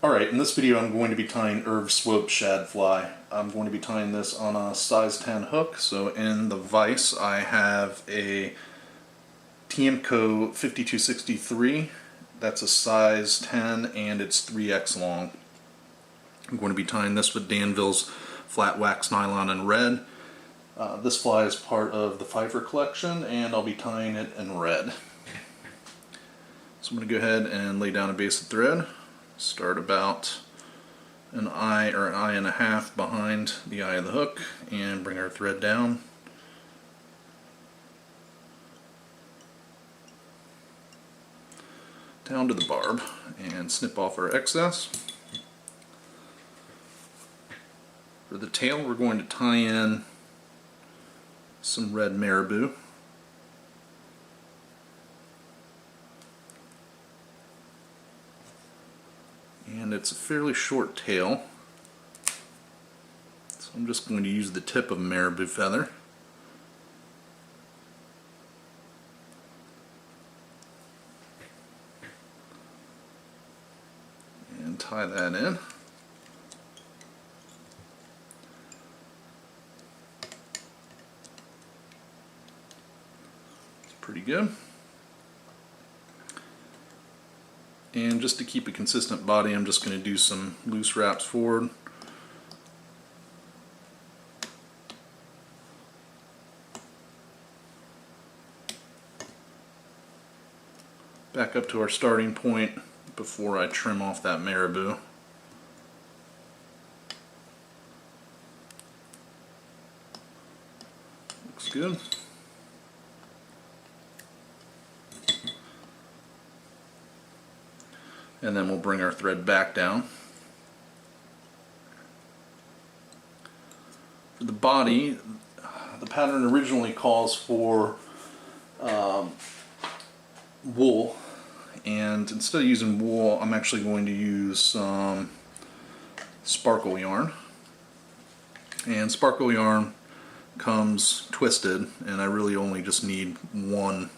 Alright, in this video I'm going to be tying Swope shad fly. I'm going to be tying this on a size 10 hook. So in the vise I have a TMCO 5263. That's a size 10 and it's 3x long. I'm going to be tying this with Danville's flat wax nylon in red. This fly is part of the Pfeiffer collection and I'll be tying it in red. So I'm going to go ahead and lay down a base of thread. Start about an eye or an eye and a half behind the eye of the hook and bring our thread down. Down to the barb and snip off our excess. For the tail we're going to tie in some red Marabou. And it's a fairly short tail, so I'm just going to use the tip of a Marabou feather. And tie that in. It's pretty good. And just to keep a consistent body, I'm just going to do some loose wraps forward. Back up to our starting point before I trim off that Marabou. Looks good. And then we'll bring our thread back down. For the body, the pattern originally calls for wool, and instead of using wool, I'm actually going to use some sparkle yarn. And sparkle yarn comes twisted, and I really only just need one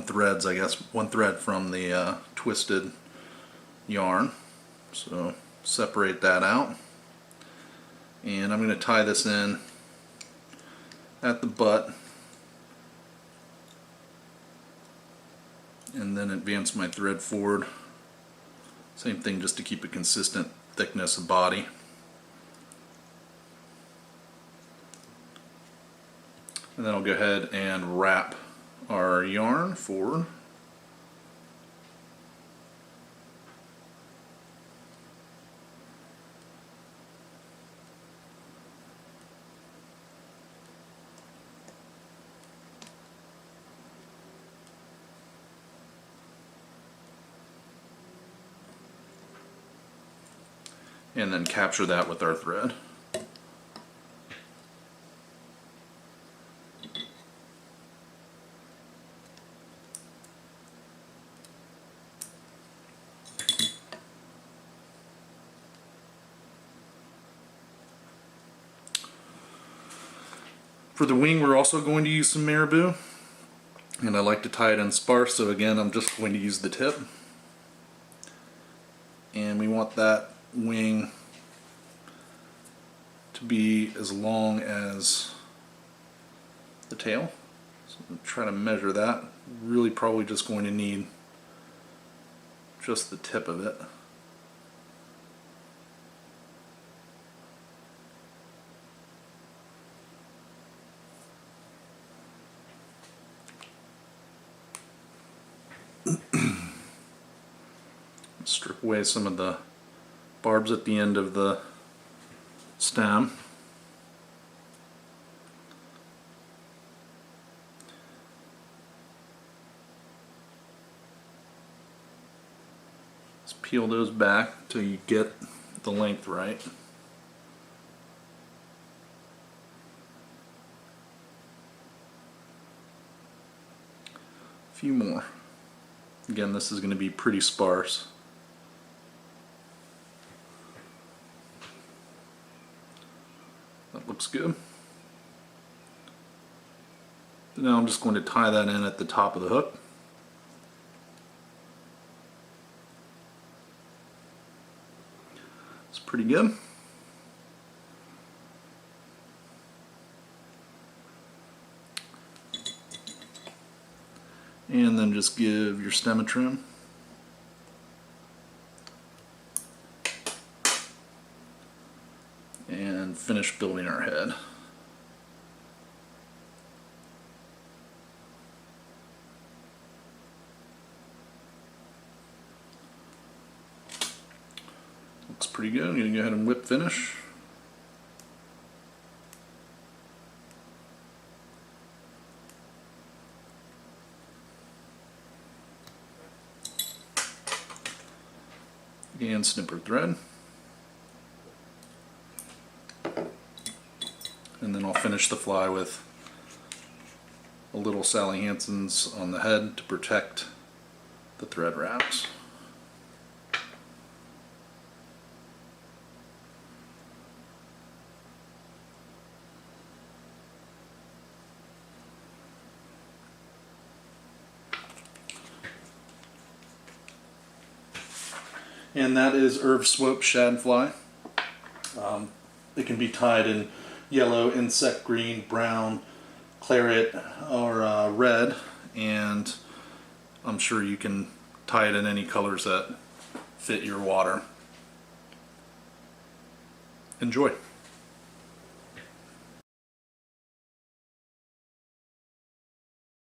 thread from the twisted yarn. So separate that out, and I'm going to tie this in at the butt and then advance my thread forward. Same thing, just to keep a consistent thickness of body. And then I'll go ahead and wrap our yarn forward. And then capture that with our thread. For the wing, we're also going to use some Marabou, and I like to tie it in sparse, so again I'm just going to use the tip. And we want that wing to be as long as the tail, so I'm going to try to measure that. Really probably just going to need just the tip of it. Strip away some of the barbs at the end of the stem. Just peel those back till you get the length right. A few more. Again, this is going to be pretty sparse. That looks good. Now I'm just going to tie that in at the top of the hook. It's pretty good. And then just give your stem a trim. And finish building our head. Looks pretty good. I'm going to go ahead and whip finish. And snipper thread. And then I'll finish the fly with a little Sally Hansen's on the head to protect the thread wraps. And that is Swope shad fly. It can be tied in yellow, insect green, brown, claret, or red, and I'm sure you can tie it in any colors that fit your water. Enjoy.